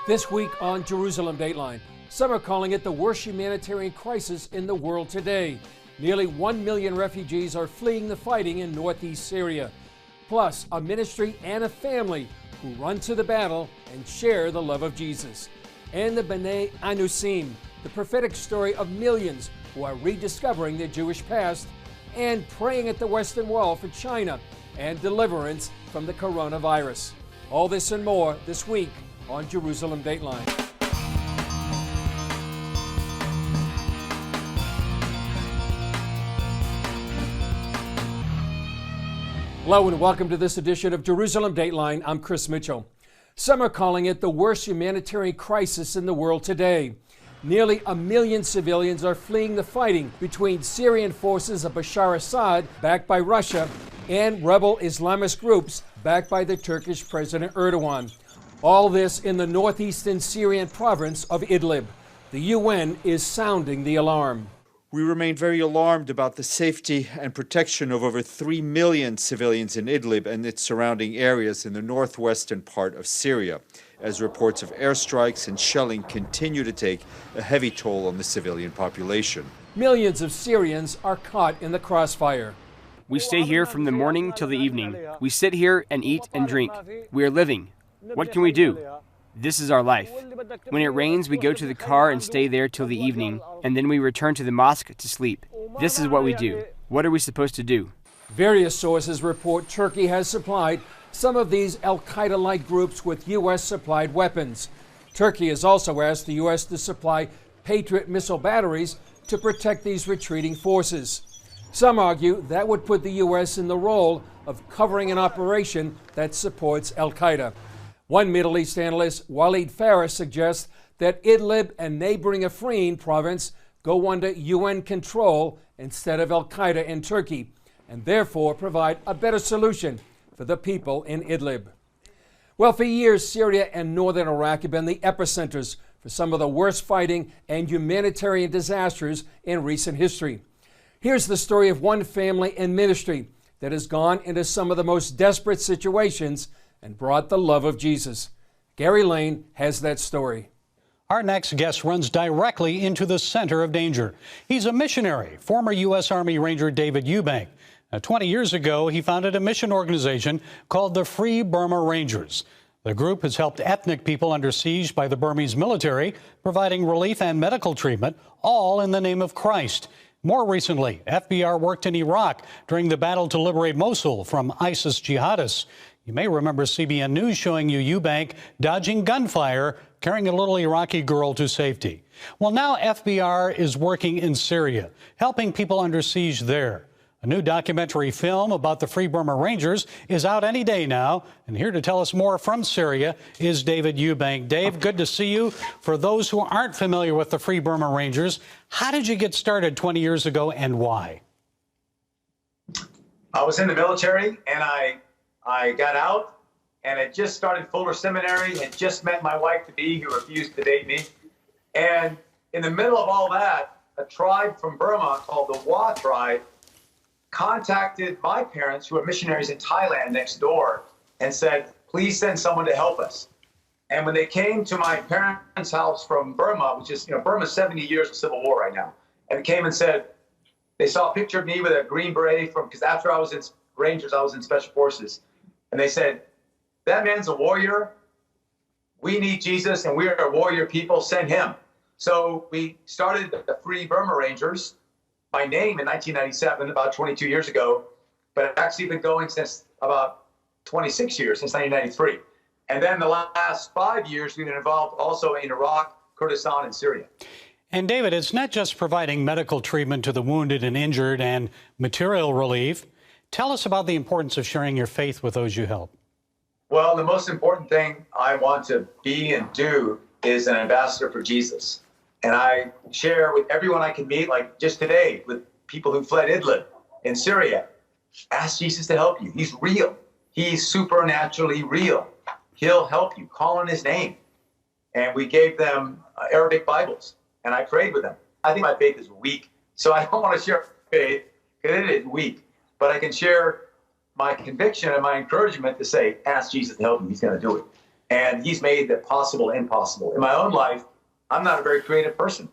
This week on Jerusalem Dateline, some are calling it the worst humanitarian crisis in the world today. Nearly 1 million refugees are fleeing the fighting in northeast Syria. Plus, a ministry and a family who run to the battle and share the love of Jesus. And the B'nai Anusim, the prophetic story of millions who are rediscovering their Jewish past and praying at the Western Wall for China and deliverance from the coronavirus. All this and more this week on Jerusalem Dateline. Hello and welcome to this edition of Jerusalem Dateline. I'm Chris Mitchell. Some are calling it the worst humanitarian crisis in the world today. Nearly 1 million civilians are fleeing the fighting between Syrian forces of Bashar Assad, backed by Russia, and rebel Islamist groups backed by the Turkish President Erdogan. All this in the northeastern Syrian province of Idlib. The UN is sounding the alarm. We remain very alarmed about the safety and protection of over 3 million civilians in Idlib and its surrounding areas in the northwestern part of Syria, as reports of airstrikes and shelling continue to take a heavy toll on the civilian population. Millions of Syrians are caught in the crossfire. We stay here from the morning till the evening. We sit here and eat and drink. We are living. What can we do? This is our life. When it rains, we go to the car and stay there till the evening, and then we return to the mosque to sleep. This is what we do. What are we supposed to do? Various sources report Turkey has supplied some of these al-Qaeda-like groups with U.S.-supplied weapons. Turkey has also asked the U.S. to supply Patriot missile batteries to protect these retreating forces. Some argue that would put the U.S. in the role of covering an operation that supports al-Qaeda. One Middle East analyst, Walid Faris, suggests that Idlib and neighboring Afrin province go under UN control instead of al-Qaeda in Turkey, and therefore provide a better solution for the people in Idlib. Well, for years, Syria and northern Iraq have been the epicenters for some of the worst fighting and humanitarian disasters in recent history. Here's the story of one family and ministry that has gone into some of the most desperate situations and brought the love of Jesus. Gary Lane has that story. Our next guest runs directly into the center of danger. He's a missionary, former U.S. Army Ranger David Eubank. 20 years ago, he founded a mission organization called the Free Burma Rangers. The group has helped ethnic people under siege by the Burmese military, providing relief and medical treatment, all in the name of Christ. More recently, FBR worked in Iraq during the battle to liberate Mosul from ISIS jihadists. You may remember CBN News showing you Eubank dodging gunfire, carrying a little Iraqi girl to safety. Well, now FBR is working in Syria, helping people under siege there. A new documentary film about the Free Burma Rangers is out any day now. And here to tell us more from Syria is David Eubank. Dave, good to see you. For those who aren't familiar with the Free Burma Rangers, how did you get started 20 years ago and why? I was in the military and I got out and had just started Fuller Seminary, had just met my wife-to-be who refused to date me. And in the middle of all that, a tribe from Burma called the Wa tribe contacted my parents, who were missionaries in Thailand next door, and said, please send someone to help us. And when they came to my parents' house from Burma, which is, Burma's 70 years of civil war right now, and came and said, they saw a picture of me with a green beret because after I was in Rangers, I was in Special Forces. And they said, that man's a warrior. We need Jesus, and we are a warrior people. Send him. So we started the Free Burma Rangers by name in 1997, about 22 years ago, but it's actually been going since about 26 years, since 1993. And then the last 5 years, we've been involved also in Iraq, Kurdistan, and Syria. And David, it's not just providing medical treatment to the wounded and injured and material relief. Tell us about the importance of sharing your faith with those you help. Well, the most important thing I want to be and do is an ambassador for Jesus. And I share with everyone I can meet, like just today, with people who fled Idlib in Syria. Ask Jesus to help you. He's real. He's supernaturally real. He'll help you. Call on his name. And we gave them Arabic Bibles, and I prayed with them. I think my faith is weak, so I don't want to share faith because it is weak. But I can share my conviction and my encouragement to say, ask Jesus to help you. He's going to do it. And he's made the possible impossible. In my own life, I'm not a very creative person,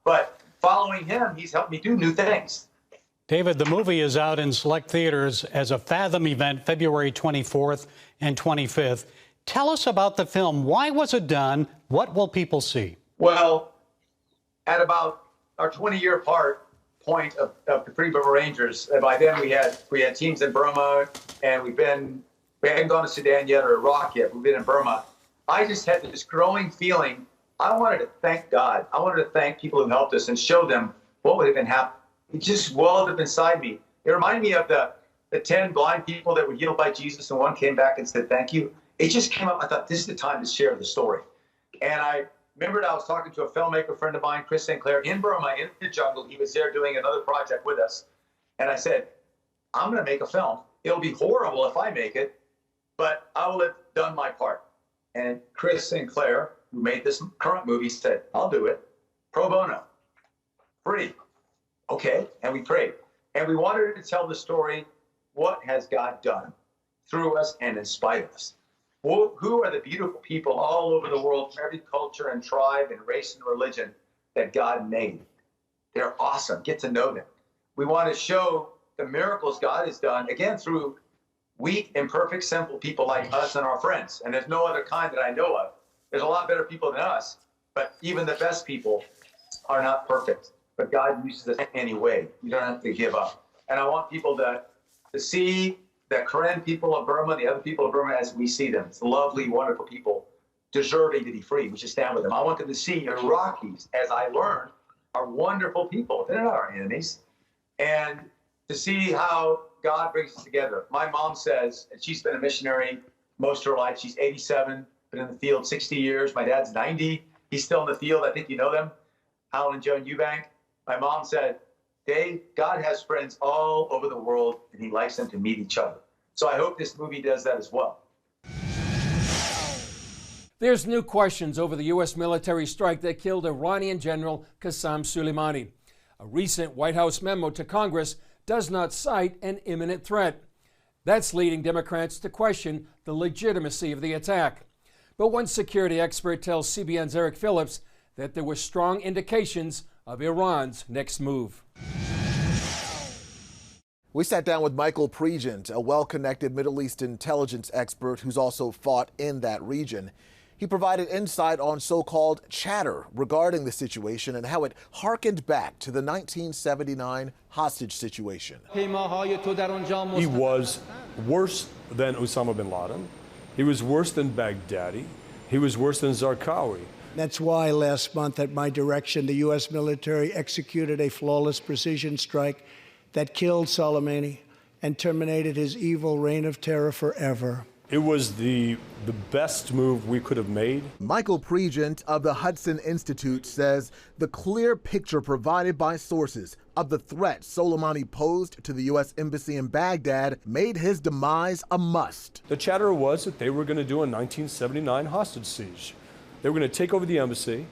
but following him, he's helped me do new things. David, the movie is out in select theaters as a Fathom event February 24th and 25th. Tell us about the film. Why was it done? What will people see? Well, at about our 20-year point of the Free Burma Rangers, and by then we had teams in Burma, and we hadn't gone to Sudan yet or Iraq yet. We've been in Burma. I just had this growing feeling. I wanted to thank God. I wanted to thank people who helped us and show them what would have been happening. It just welled up inside me. It reminded me of the 10 blind people that were healed by Jesus, and one came back and said, thank you. It just came up. I thought, this is the time to share the story. And I remembered I was talking to a filmmaker friend of mine, Chris St. Clair, in Burma, in the jungle. He was there doing another project with us. And I said, I'm going to make a film. It'll be horrible if I make it, but I will have done my part. And Chris St. Clair, who made this current movie, said, I'll do it. Pro bono. Free. Okay. And we prayed. And we wanted to tell the story, what has God done through us and in spite of us? Who are the beautiful people all over the world, from every culture and tribe and race and religion that God made? They're awesome. Get to know them. We want to show the miracles God has done, again, through weak, imperfect, simple people like us and our friends. And there's no other kind that I know of. There's a lot better people than us, but even the best people are not perfect. But God uses us anyway. You don't have to give up. And I want people to see the Karen people of Burma, the other people of Burma, as we see them. It's lovely, wonderful people deserving to be free. We should stand with them. I want them to see Iraqis, as I learned, are wonderful people. They're not our enemies. And to see how God brings us together. My mom says, and she's been a missionary most of her life. She's 87, been in the field 60 years. My dad's 90. He's still in the field. I think you know them, Alan and Joan Eubank. My mom said, Dave, God has friends all over the world, and he likes them to meet each other. So I hope this movie does that as well. There's new questions over the U.S. military strike that killed Iranian General Qasem Soleimani. A recent White House memo to Congress does not cite an imminent threat. That's leading Democrats to question the legitimacy of the attack. But one security expert tells CBN's Eric Phillips that there were strong indications of Iran's next move. We sat down with Michael Pregent, a well-connected Middle East intelligence expert who's also fought in that region. He provided insight on so-called chatter regarding the situation and how it harkened back to the 1979 hostage situation. He was worse than Osama bin Laden. He was worse than Baghdadi. He was worse than Zarqawi. That's why last month, at my direction, the U.S. military executed a flawless precision strike that killed Soleimani and terminated his evil reign of terror forever. It was the best move we could have made. Michael Pregent of the Hudson Institute says the clear picture provided by sources of the threat Soleimani posed to the U.S. Embassy in Baghdad made his demise a must. The chatter was that they were going to do a 1979 hostage siege. They were going to take over the embassy,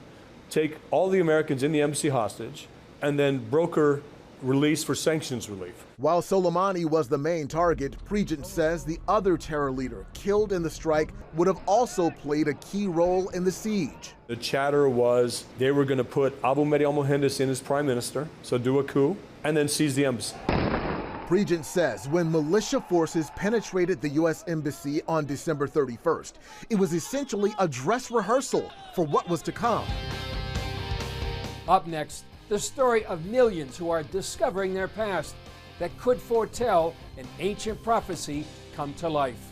take all the Americans in the embassy hostage, and then broker release for sanctions relief. While Soleimani was the main target, Pregent says the other terror leader killed in the strike would have also played a key role in the siege. The chatter was they were going to put Abu Mahdi al-Mohandes in as prime minister, so do a coup, and then seize the embassy. Pregent says when militia forces penetrated the U.S. Embassy on December 31st, it was essentially a dress rehearsal for what was to come. Up next, the story of millions who are discovering their past that could foretell an ancient prophecy come to life.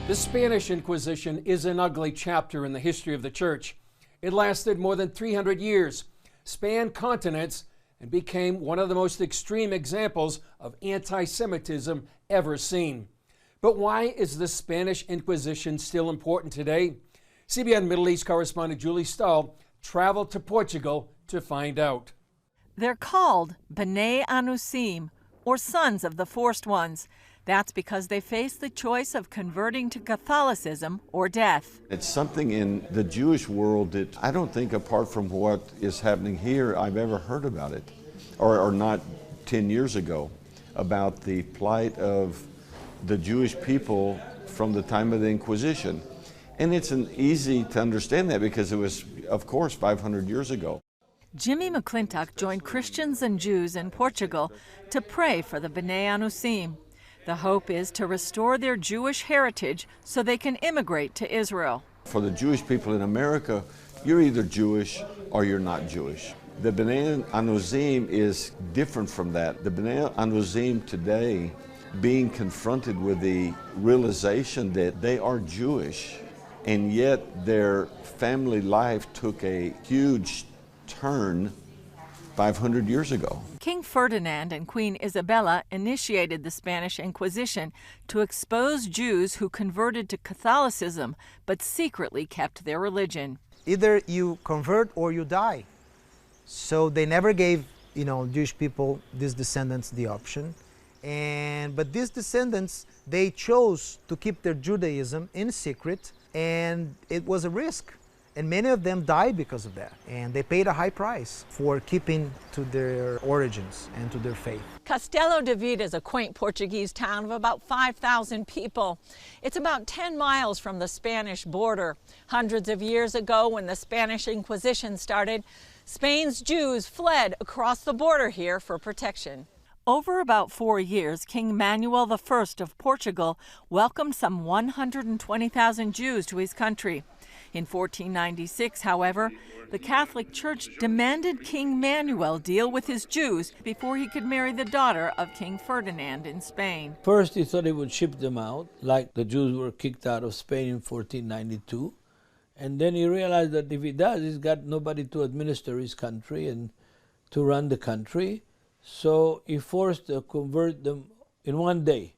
The Spanish Inquisition is an ugly chapter in the history of the Church. It lasted more than 300 years, spanned continents, and became one of the most extreme examples of anti-Semitism ever seen. But why is the Spanish Inquisition still important today? CBN Middle East correspondent Julie Stahl traveled to Portugal to find out. They're called B'nai Anusim, or sons of the forced ones. That's because they face the choice of converting to Catholicism or death. It's something in the Jewish world that I don't think, apart from what is happening here, I've ever heard about it, or not 10 years ago, about the plight of the Jewish people from the time of the Inquisition. And it's easy to understand that because it was, of course, 500 years ago. Jimmy McClintock joined Christians and Jews in Portugal to pray for the B'nai Anusim. The hope is to restore their Jewish heritage so they can immigrate to Israel. For the Jewish people in America, you're either Jewish or you're not Jewish. The B'nai Anusim is different from that. The B'nai Anusim today, being confronted with the realization that they are Jewish, and yet their family life took a huge turn 500 years ago. King Ferdinand and Queen Isabella initiated the Spanish Inquisition to expose Jews who converted to Catholicism but secretly kept their religion. Either you convert or you die. So they never gave, Jewish people, these descendants, the option. But these descendants, they chose to keep their Judaism in secret, and it was a risk. And many of them died because of that. And they paid a high price for keeping to their origins and to their faith. Castelo de Vida is a quaint Portuguese town of about 5,000 people. It's about 10 miles from the Spanish border. Hundreds of years ago, when the Spanish Inquisition started, Spain's Jews fled across the border here for protection. Over about 4 years, King Manuel I of Portugal welcomed some 120,000 Jews to his country. In 1496, however, the Catholic Church demanded King Manuel deal with his Jews before he could marry the daughter of King Ferdinand in Spain. First, he thought he would ship them out, like the Jews were kicked out of Spain in 1492. And then he realized that if he does, he's got nobody to administer his country and to run the country. So he forced to convert them in one day.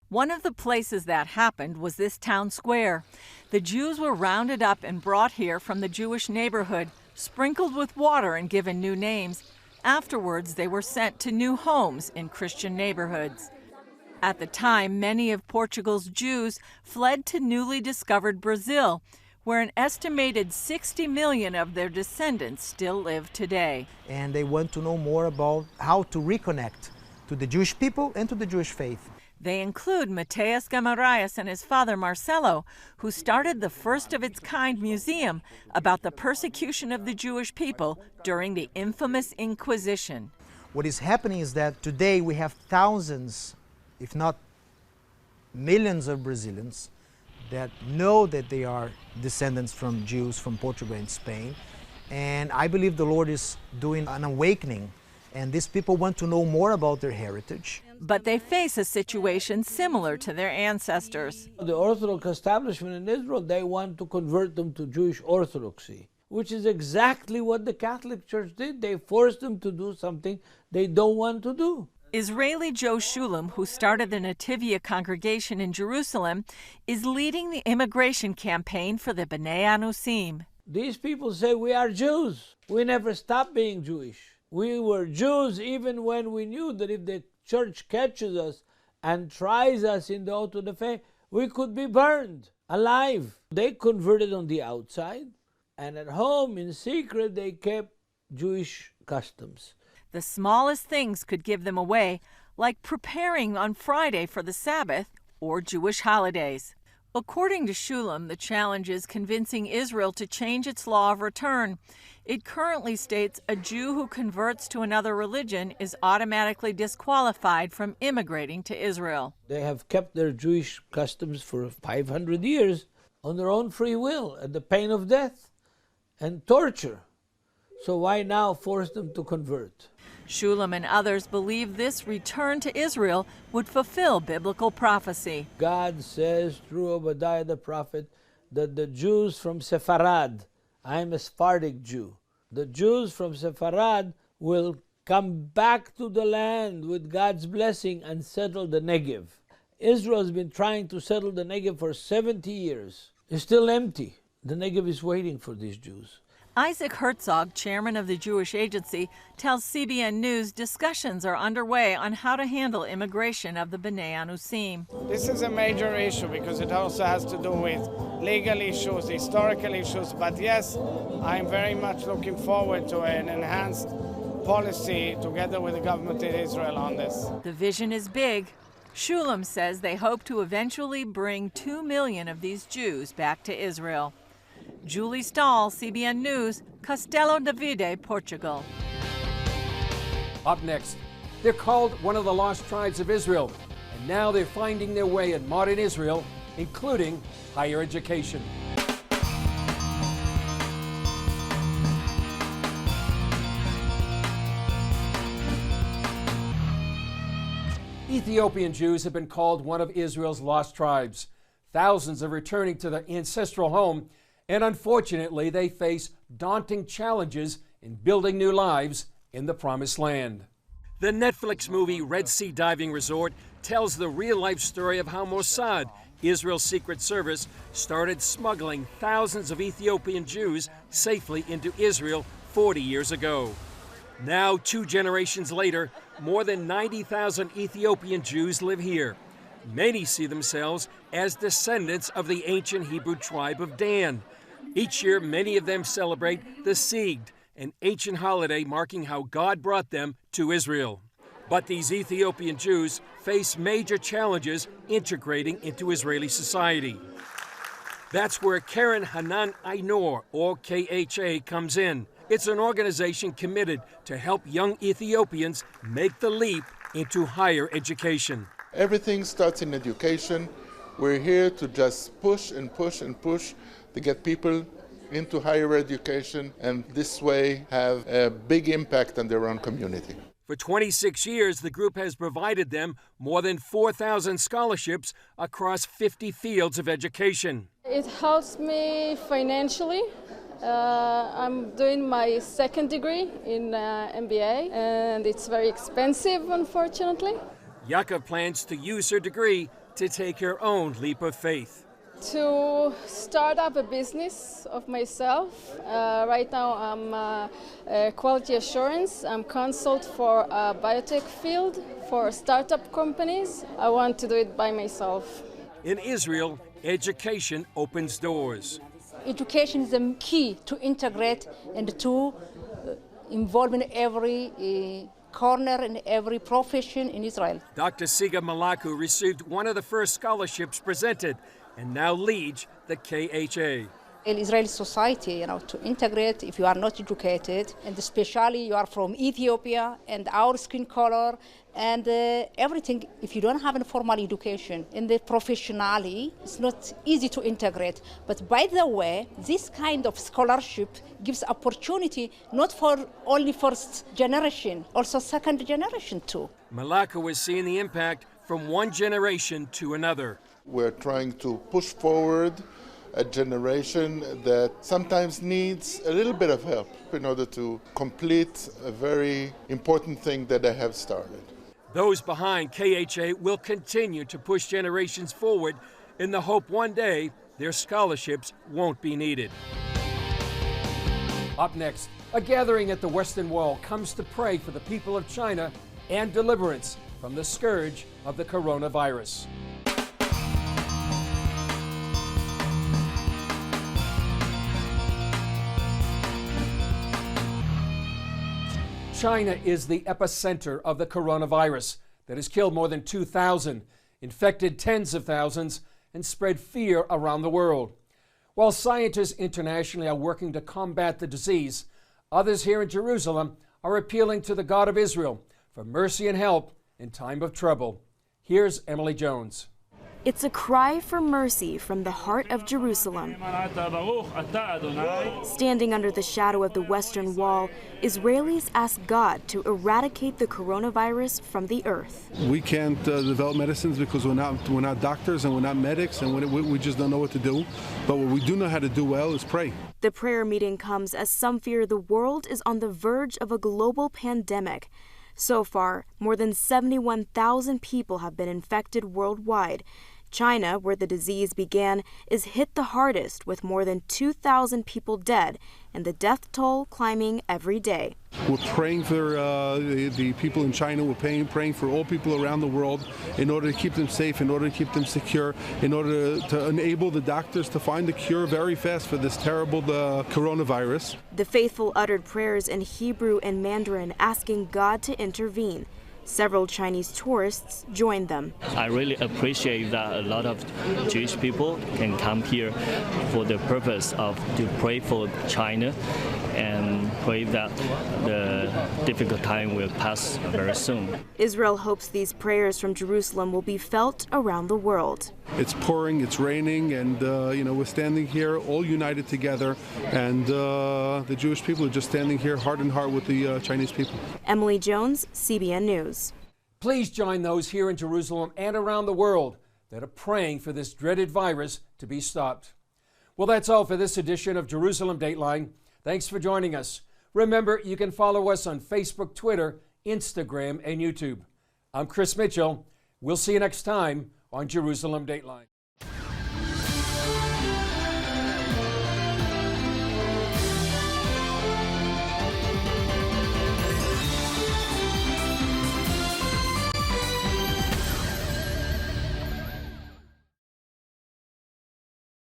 One of the places that happened was this town square. The Jews were rounded up and brought here from the Jewish neighborhood, sprinkled with water and given new names. Afterwards, they were sent to new homes in Christian neighborhoods. At the time, many of Portugal's Jews fled to newly discovered Brazil, where an estimated 60 million of their descendants still live today. And they want to know more about how to reconnect to the Jewish people and to the Jewish faith. They include Mateus Gamaraias and his father Marcelo, who started the first of its kind museum about the persecution of the Jewish people during the infamous Inquisition. What is happening is that today we have thousands, if not millions of Brazilians that know that they are descendants from Jews from Portugal and Spain. And I believe the Lord is doing an awakening, and these people want to know more about their heritage. But they face a situation similar to their ancestors. The Orthodox establishment in Israel, they want to convert them to Jewish Orthodoxy, which is exactly what the Catholic Church did. They forced them to do something they don't want to do. Israeli Joe Shulam, who started the Nativia congregation in Jerusalem, is leading the immigration campaign for the B'nai Anusim. These people say we are Jews. We never stopped being Jewish. We were Jews even when we knew that if the church catches us and tries us in the auto de fe, we could be burned alive. They converted on the outside, and at home in secret they kept Jewish customs. The smallest things could give them away, like preparing on Friday for the Sabbath or Jewish holidays. According to Shulam, the challenge is convincing Israel to change its law of return. It currently states a Jew who converts to another religion is automatically disqualified from immigrating to Israel. They have kept their Jewish customs for 500 years on their own free will, at the pain of death and torture. So why now force them to convert? Shulam and others believe this return to Israel would fulfill biblical prophecy. God says through Obadiah the prophet that the Jews from Sepharad, I'm a Sephardic Jew, the Jews from Sepharad will come back to the land with God's blessing and settle the Negev. Israel has been trying to settle the Negev for 70 years. It's still empty. The Negev is waiting for these Jews. Isaac Herzog, chairman of the Jewish Agency, tells CBN News discussions are underway on how to handle immigration of the B'nai Anusim. This is a major issue because it also has to do with legal issues, historical issues, but yes, I'm very much looking forward to an enhanced policy together with the government in Israel on this. The vision is big. Shulam says they hope to eventually bring 2 million of these Jews back to Israel. Julie Stahl, CBN News, Castelo de Vide, Portugal. Up next, they're called one of the lost tribes of Israel, and now they're finding their way in modern Israel, including higher education. Ethiopian Jews have been called one of Israel's lost tribes. Thousands are returning to their ancestral home, and unfortunately, they face daunting challenges in building new lives in the Promised Land. The Netflix movie Red Sea Diving Resort tells the real-life story of how Mossad, Israel's secret service, started smuggling thousands of Ethiopian Jews safely into Israel 40 years ago. Now, 2 generations later, more than 90,000 Ethiopian Jews live here. Many see themselves as descendants of the ancient Hebrew tribe of Dan. Each year, many of them celebrate the Sigd, an ancient holiday marking how God brought them to Israel. But these Ethiopian Jews face major challenges integrating into Israeli society. That's where Keren Hanan Ainor, or KHA, comes in. It's an organization committed to help young Ethiopians make the leap into higher education. Everything starts in education. We're here to just push and push and push to get people into higher education and this way have a big impact on their own community. For 26 years, the group has provided them more than 4,000 scholarships across 50 fields of education. It helps me financially. I'm doing my second degree in MBA, and it's very expensive, unfortunately. Yaakov plans to use her degree to take her own leap of faith. To start up a business of myself. Right now I'm quality assurance. I'm consult for biotech field for startup companies. I want to do it by myself. In Israel, education opens doors. Education is the key to integrate and to involve in every corner in every profession in Israel. Dr. Siga Malaku received one of the first scholarships presented and now leads the KHA. In Israeli society, to integrate if you are not educated, and especially you are from Ethiopia and our skin color and everything, if you don't have a formal education in the professionally, it's not easy to integrate. But by the way, this kind of scholarship gives opportunity not for only first generation, also second generation too. Malaka is seeing the impact from one generation to another. We're trying to push forward a generation that sometimes needs a little bit of help in order to complete a very important thing that they have started. Those behind KHA will continue to push generations forward in the hope one day their scholarships won't be needed. Up next, a gathering at the Western Wall comes to pray for the people of China and deliverance from the scourge of the coronavirus. China is the epicenter of the coronavirus that has killed more than 2,000, infected tens of thousands, and spread fear around the world. While scientists internationally are working to combat the disease, others here in Jerusalem are appealing to the God of Israel for mercy and help in time of trouble. Here's Emily Jones. It's a cry for mercy from the heart of Jerusalem. Standing under the shadow of the Western Wall, Israelis ask God to eradicate the coronavirus from the earth. We can't develop medicines because we're not doctors and we're not medics and we just don't know what to do. But what we do know how to do well is pray. The prayer meeting comes as some fear the world is on the verge of a global pandemic. So far, more than 71,000 people have been infected worldwide. China, where the disease began, is hit the hardest with more than 2,000 people dead and the death toll climbing every day. We're praying for the people in China. We're praying for all people around the world in order to keep them safe, in order to keep them secure, in order to enable the doctors to find a cure very fast for this terrible coronavirus. The faithful uttered prayers in Hebrew and Mandarin asking God to intervene. Several Chinese tourists joined them. I really appreciate that a lot of Jewish people can come here for the purpose of to pray for China and pray that the difficult time will pass very soon. Israel hopes these prayers from Jerusalem will be felt around the world. It's pouring, it's raining, and we're standing here all united together, and the Jewish people are just standing here heart in heart with the Chinese people. Emily Jones, CBN News. Please join those here in Jerusalem and around the world that are praying for this dreaded virus to be stopped. Well, that's all for this edition of Jerusalem Dateline. Thanks for joining us. Remember, you can follow us on Facebook, Twitter, Instagram, and YouTube. I'm Chris Mitchell. We'll see you next time on Jerusalem Dateline.